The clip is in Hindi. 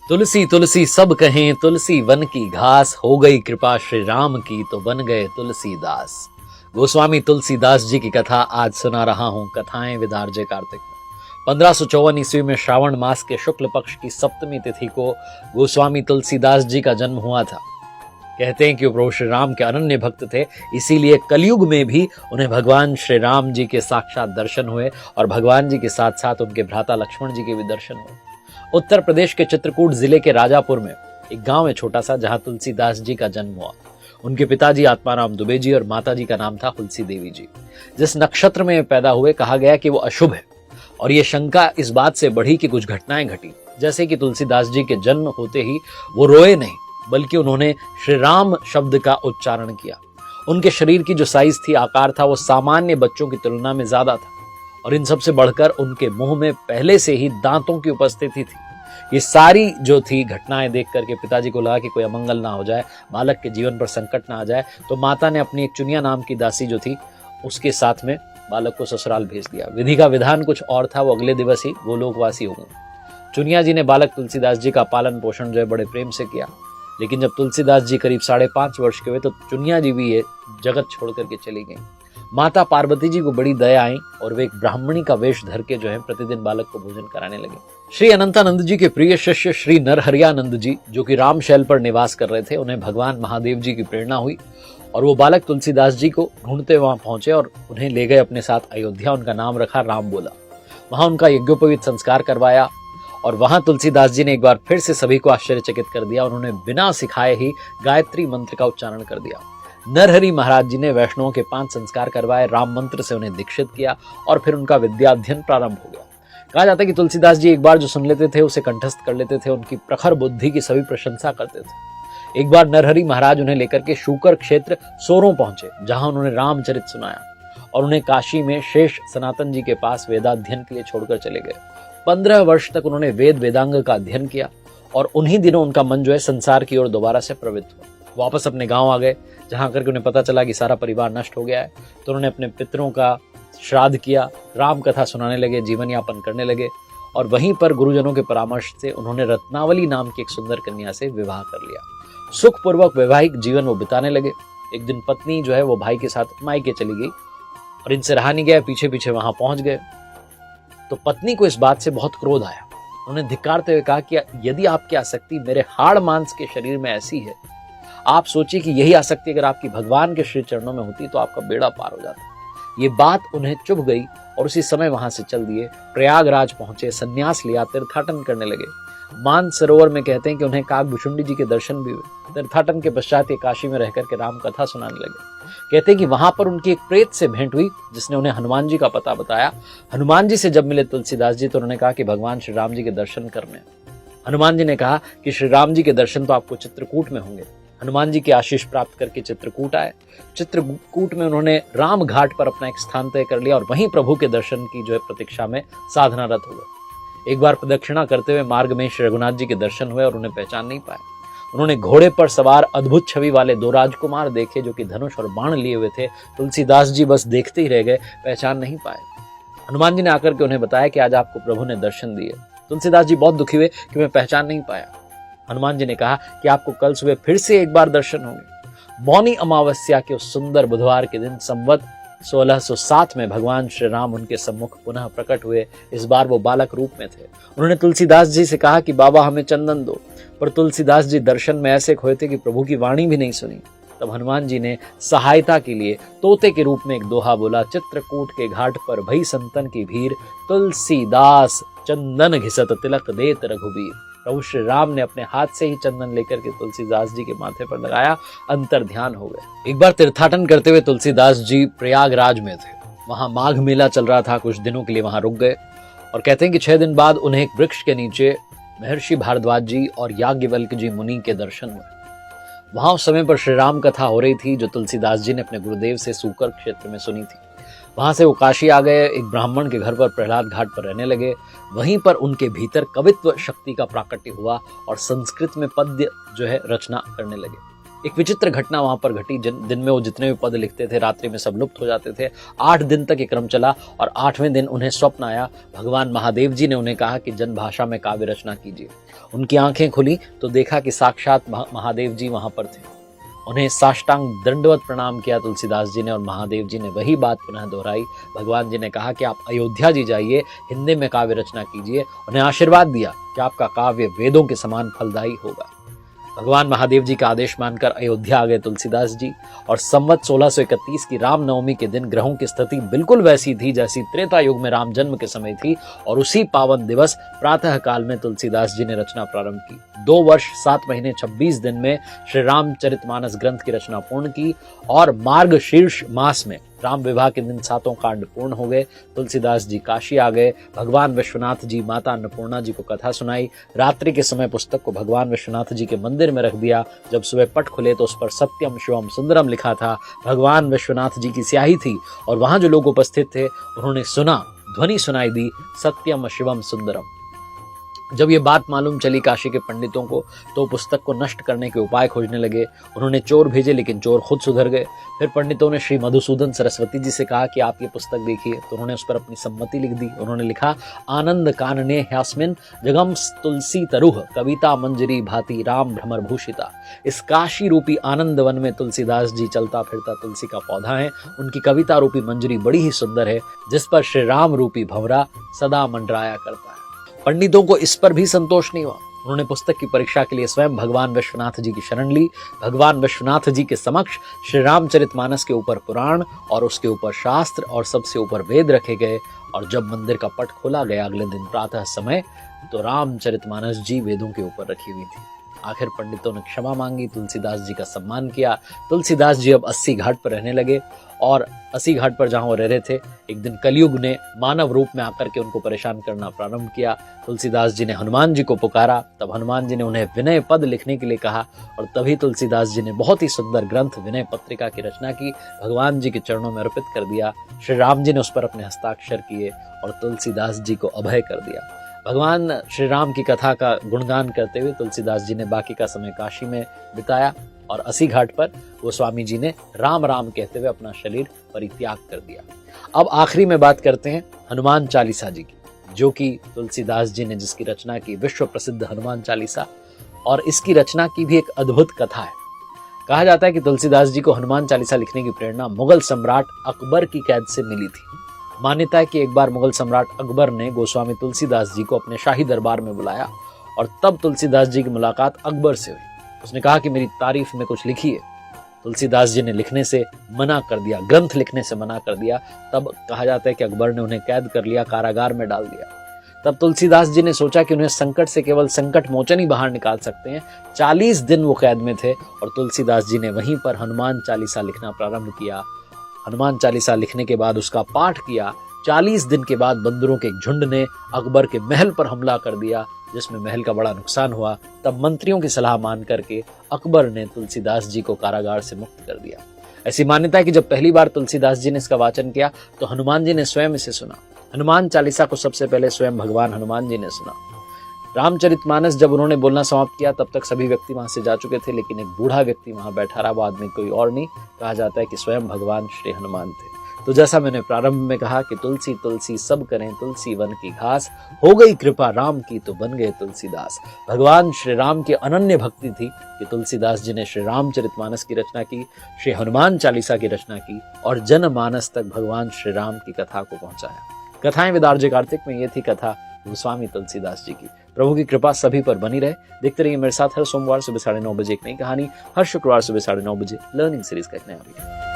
तुलसी तुलसी सब कहें, तुलसी वन की घास, हो गई कृपा श्री राम की तो बन गए तुलसीदास। गोस्वामी तुलसीदास जी की कथा आज सुना रहा हूं। कथाएं विद आरजे कार्तिक में 1554 ईस्वी में श्रावण मास के शुक्ल पक्ष की सप्तमी तिथि को गोस्वामी तुलसीदास जी का जन्म हुआ था। कहते हैं कि वो प्रभु श्री राम के अनन्य भक्त थे, इसीलिए कलयुग में भी उन्हें भगवान श्री राम जी के साक्षात दर्शन हुए और भगवान जी के साथ साथ उनके भ्राता लक्ष्मण जी के भी दर्शन हुए। उत्तर प्रदेश के चित्रकूट जिले के राजापुर में एक गांव है छोटा सा, जहां तुलसीदास जी का जन्म हुआ। उनके पिताजी आत्माराम दुबे जी और माता जी का नाम था तुलसी देवी जी। जिस नक्षत्र में पैदा हुए कहा गया कि वो अशुभ है, और ये शंका इस बात से बढ़ी कि कुछ घटनाएं घटी, जैसे कि तुलसीदास जी के जन्म होते ही वो रोए नहीं, बल्कि उन्होंने श्री राम शब्द का उच्चारण किया। उनके शरीर की जो साइज थी, आकार था, वो सामान्य बच्चों की तुलना में ज्यादा था, और इन सबसे बढ़कर उनके मुंह में पहले से ही दांतों की उपस्थिति थी। ये सारी जो थी घटनाएं देख करके पिताजी को लगा कि कोई अमंगल ना हो जाए, बालक के जीवन पर संकट ना आ जाए, तो माता ने अपनी एक चुनिया नाम की दासी जो थी उसके साथ में बालक को ससुराल भेज दिया। विधि का विधान कुछ और था, वो अगले दिवस ही वो लोकवासी हो गए। चुनिया जी ने बालक तुलसीदास जी का पालन पोषण जो है बड़े प्रेम से किया, लेकिन जब तुलसीदास जी करीब 5.5 वर्ष के हुए तो चुनिया जी भी ये जगत छोड़ करके चली गई। माता पार्वती जी को बड़ी दया आई और वे एक ब्राह्मणी का वेश धर के जो है प्रतिदिन बालक को भोजन कराने लगे। श्री अनंतानंद जी के प्रिय शिष्य श्री नरहरियानंद जी, जो कि रामशैल पर निवास कर रहे थे, उन्हें भगवान महादेव जी की प्रेरणा हुई और वो बालक तुलसीदास जी को ढूंढते वहां पहुंचे और उन्हें ले गए अपने साथ अयोध्या। उनका नाम रखा राम बोला। वहां उनका यज्ञोपवीत संस्कार करवाया और वहां तुलसीदास जी ने एक बार फिर से सभी को आश्चर्यचकित कर दिया। उन्होंने बिना सिखाए ही गायत्री मंत्र का उच्चारण कर दिया। नरहरि महाराज जी ने वैष्णवों के 5 संस्कार करवाए, राम मंत्र से उन्हें दीक्षित किया और फिर उनका विद्याध्ययन प्रारंभ हो गया। कहा जाता है कि तुलसीदास जी एक बार जो सुन लेते थे उसे कंठस्थ कर लेते थे। उनकी प्रखर बुद्धि की सभी प्रशंसा करते थे। एक बार नरहरि महाराज उन्हें लेकर के शूकर क्षेत्र सोरों पहुंचे, जहां उन्होंने रामचरित सुनाया और उन्हें काशी में शेष सनातन जी के पास वेदाध्ययन के लिए छोड़कर चले गए। 15 वर्ष तक उन्होंने वेद वेदांग का अध्ययन किया और उन्हीं दिनों उनका मन जो है संसार की ओर दोबारा से प्रवृत्त हुआ। वापस अपने गांव आ गए, जहां करके उन्हें पता चला कि सारा परिवार नष्ट हो गया है। तो उन्होंने अपने पितरों का श्राद्ध किया, राम कथा सुनाने लगे, जीवन यापन करने लगे और वहीं पर गुरुजनों के परामर्श से उन्होंने रत्नावली नाम की एक सुंदर कन्या से विवाह कर लिया। सुखपूर्वक वैवाहिक जीवन वो बिताने लगे। एक दिन पत्नी जो है वो भाई के साथ मायके चली गई और इनसे रहा नहीं गया, पीछे पीछे वहां पहुंच गए। तो पत्नी को इस बात से बहुत क्रोध आया। उन्होंने धिक्कारते हुए कहा कि यदि आपकी आसक्ति मेरे हाड़ मांस के शरीर में ऐसी है, आप सोचिए कि यही आसक्ति अगर आपकी भगवान के श्री चरणों में होती तो आपका बेड़ा पार हो जाता। ये बात उन्हें चुभ गई और उसी समय वहां से चल दिए। प्रयागराज पहुंचे, संन्यास लिया, तीर्थाटन करने लगे। मानसरोवर में कहते हैं कि उन्हें काकभुशुंडी जी के दर्शन भी हुए। तीर्थाटन के पश्चात ये काशी में रहकर के राम कथा सुनाने लगे। कहते हैं कि वहां पर उनकी एक प्रेत से भेंट हुई, जिसने उन्हें हनुमान जी का पता बताया। हनुमान जी से जब मिले तुलसीदास जी तो उन्होंने कहा कि भगवान श्री राम जी के दर्शन करने। हनुमान जी ने कहा कि श्री राम जी के दर्शन तो आपको चित्रकूट में होंगे। हनुमान जी की आशीष प्राप्त करके चित्रकूट आए। चित्रकूट में उन्होंने राम घाट पर अपना एक स्थान तय कर लिया और वहीं प्रभु के दर्शन की जो है प्रतीक्षा में साधनारत हो गए। एक बार प्रदक्षिणा करते हुए मार्ग में श्री रघुनाथ जी के दर्शन हुए और उन्हें पहचान नहीं पाए। उन्होंने घोड़े पर सवार अद्भुत छवि वाले 2 राजकुमार देखे, जो कि धनुष और बाण लिए हुए थे। तुलसीदास जी बस देखते ही रह गए, पहचान नहीं पाए। हनुमान जी ने आकर के उन्हें बताया कि आज आपको प्रभु ने दर्शन दिए। तुलसीदास जी बहुत दुखी हुए कि मैं पहचान नहीं पाया। हनुमान जी ने कहा कि आपको कल सुबह फिर से एक बार दर्शन होंगे। मौनी अमावस्या के उस सुंदर बुधवार के दिन संवत 1607 में भगवान श्री राम उनके सम्मुख पुनः प्रकट हुए। इस बार वो बालक रूप में थे। उन्होंने तुलसीदास जी से कहा कि बाबा हमें चंदन दो, पर तुलसीदास जी दर्शन में ऐसे खोए थे कि प्रभु की वाणी भी नहीं सुनी। तब हनुमान जी ने सहायता के लिए तोते के रूप में एक दोहा बोला। चित्रकूट के घाट पर भई संतन की भीड़, तुलसीदास चंदन घिसत तिलक देत रघुबीर। प्रभु श्री राम ने अपने हाथ से ही चंदन लेकर के तुलसीदास जी के माथे पर लगाया, अंतर ध्यान हो गए। एक बार तीर्थाटन करते हुए तुलसीदास जी प्रयागराज में थे। वहां माघ मेला चल रहा था। कुछ दिनों के लिए वहां रुक गए और कहते हैं कि 6 दिन बाद उन्हें एक वृक्ष के नीचे महर्षि भारद्वाज जी और याज्ञवल्क्य जी मुनि के दर्शन हुए। वहां उस समय पर श्री राम कथा हो रही थी, जो तुलसीदास जी ने अपने गुरुदेव से सूकर क्षेत्र में सुनी थी। वहां से वो काशी आ गए। एक ब्राह्मण के घर पर प्रहलाद घाट पर रहने लगे। वहीं पर उनके भीतर कवित्व शक्ति का प्राकट्य हुआ और संस्कृत में पद्य जो है रचना करने लगे। एक विचित्र घटना वहां पर घटी। दिन में वो जितने भी पद लिखते थे, रात्रि में सब लुप्त हो जाते थे। 8 दिन तक ये क्रम चला और 8वें दिन उन्हें स्वप्न आया। भगवान महादेव जी ने उन्हें कहा कि जन भाषा में काव्य रचना कीजिए। उनकी आंखें खुली तो देखा कि साक्षात महादेव जी वहां पर थे। उन्हें साष्टांग दंडवत प्रणाम किया तुलसीदास जी ने और महादेव जी ने वही बात पुनः दोहराई। भगवान जी ने कहा कि आप अयोध्या जी जाइए, हिंदी में काव्य रचना कीजिए। उन्हें आशीर्वाद दिया कि आपका काव्य वेदों के समान फलदायी होगा। भगवान महादेव जी का आदेश मानकर अयोध्या आ गए तुलसीदास जी और संवत 1631 की रामनवमी के दिन ग्रहों की स्थिति बिल्कुल वैसी थी जैसी त्रेता युग में राम जन्म के समय थी। और उसी पावन दिवस प्रातः काल में तुलसीदास जी ने रचना प्रारंभ की। 2 वर्ष 7 महीने 26 दिन में श्री रामचरितमानस ग्रंथ की रचना पूर्ण की और मार्गशीर्ष मास में राम विवाह के दिन 7 कांड पूर्ण हो गए। तुलसीदास जी काशी आ गए। भगवान विश्वनाथ जी माता अन्नपूर्णा जी को कथा सुनाई। रात्रि के समय पुस्तक को भगवान विश्वनाथ जी के मंदिर में रख दिया। जब सुबह पट खुले तो उस पर सत्यम शिवम सुंदरम लिखा था। भगवान विश्वनाथ जी की स्याही थी और वहां जो लोग उपस्थित थे उन्होंने सुना, ध्वनि सुनाई दी, सत्यम शिवम सुंदरम। जब ये बात मालूम चली काशी के पंडितों को तो पुस्तक को नष्ट करने के उपाय खोजने लगे। उन्होंने चोर भेजे लेकिन चोर खुद सुधर गए। फिर पंडितों ने श्री मधुसूदन सरस्वती जी से कहा कि आप ये पुस्तक देखिए, तो उन्होंने उस पर अपनी सम्मति लिख दी। उन्होंने लिखा, आनंद कानने ह्यास्मिन जगम तुलसी तरुह कविता मंजरी भांति राम भ्रमर भूषिता। इस काशी रूपी आनंद वन में तुलसीदास जी चलता फिरता तुलसी का पौधा है। उनकी कविता रूपी मंजरी बड़ी ही सुंदर है जिस पर श्री राम रूपी भंवरा सदा मंडराया करता है। पंडितों को इस पर भी संतोष नहीं हुआ। उन्होंने पुस्तक की परीक्षा के लिए स्वयं भगवान विश्वनाथ जी की शरण ली। भगवान विश्वनाथ जी के समक्ष श्री रामचरितमानस के ऊपर पुराण और उसके ऊपर शास्त्र और सबसे ऊपर वेद रखे गए। और जब मंदिर का पट खोला गया अगले दिन प्रातः समय तो रामचरितमानस जी वेदों के ऊपर रखी हुई थी। आखिर पंडितों ने क्षमा मांगी, तुलसीदास जी का सम्मान किया। तुलसीदास जी अब 80 घाट पर रहने लगे और 80 घाट पर जहां वो रह रहे थे, एक दिन कलयुग ने मानव रूप में आकर के उनको परेशान करना प्रारंभ किया। तुलसीदास जी ने हनुमान जी को पुकारा। तब हनुमान जी ने उन्हें विनय पद लिखने के लिए कहा और तभी तुलसीदास जी ने बहुत ही सुंदर ग्रंथ विनय पत्रिका की रचना की, भगवान जी के चरणों में अर्पित कर दिया। श्री राम जी ने उस पर अपने हस्ताक्षर किए और तुलसीदास जी को अभय कर दिया। भगवान श्री राम की कथा का गुणगान करते हुए तुलसीदास जी ने बाकी का समय काशी में बिताया और 80 घाट पर गोस्वामी जी ने राम राम कहते हुए अपना शरीर परित्याग कर दिया। अब आखिरी में बात करते हैं हनुमान चालीसा जी की, जो कि तुलसीदास जी ने जिसकी रचना की, विश्व प्रसिद्ध हनुमान चालीसा। और इसकी रचना की भी एक अद्भुत कथा है। कहा जाता है कि तुलसीदास जी को हनुमान चालीसा लिखने की प्रेरणा मुगल सम्राट अकबर की कैद से मिली थी। मान्यता है कि एक बार मुगल सम्राट अकबर ने गोस्वामी तुलसीदास जी को अपने शाही दरबार में बुलाया और तब तुलसीदास जी की मुलाकात अकबर से हुई। उसने कहा कि मेरी तारीफ में कुछ लिखिए। तुलसीदास जी ने लिखने से मना कर दिया, ग्रंथ लिखने से मना कर दिया। तब कहा जाता है कि अकबर ने उन्हें कैद कर लिया, कारागार में डाल दिया। तब तुलसीदास जी ने सोचा कि उन्हें संकट से केवल संकट मोचन ही बाहर निकाल सकते हैं। 40 दिन वो कैद में थे और तुलसीदास जी ने वहीं पर हनुमान चालीसा लिखना प्रारंभ किया। हनुमान चालीसा लिखने के बाद उसका पाठ किया। 40 दिन के बाद बंदरों के एक झुंड ने अकबर के महल पर हमला कर दिया, जिसमें महल का बड़ा नुकसान हुआ। तब मंत्रियों की सलाह मान करके अकबर ने तुलसीदास जी को कारागार से मुक्त कर दिया। ऐसी मान्यता है कि जब पहली बार तुलसीदास जी ने इसका वाचन किया तो हनुमान जी ने स्वयं इसे सुना। हनुमान चालीसा को सबसे पहले स्वयं भगवान हनुमान जी ने सुना। रामचरितमानस जब उन्होंने बोलना समाप्त किया तब तक सभी व्यक्ति वहां से जा चुके थे, लेकिन एक बूढ़ा व्यक्ति वहां बैठा रहा। वो आदमी कोई और नहीं, कहा जाता है कि स्वयं भगवान श्री हनुमान थे। तो जैसा मैंने प्रारंभ में कहा कि तुलसी तुलसी सब करें तुलसी वन की घास, हो गई कृपा राम की तो बन गए तुलसीदास। भगवान श्री राम की अनन्य भक्ति थी कि तुलसीदास जी ने श्री रामचरितमानस की रचना की, श्री हनुमान चालीसा की रचना की और जनमानस तक भगवान श्री राम की कथा को पहुंचाया। कथाएं विद आरजे कार्तिक में ये थी कथा गोस्वामी तुलसीदास जी की। प्रभु की कृपा सभी पर बनी रहे। देखते रहिए मेरे साथ हर सोमवार सुबह 9:30 बजे एक नई कहानी, हर शुक्रवार सुबह 9:30 बजे लर्निंग सीरीज का एक नया वीडियो।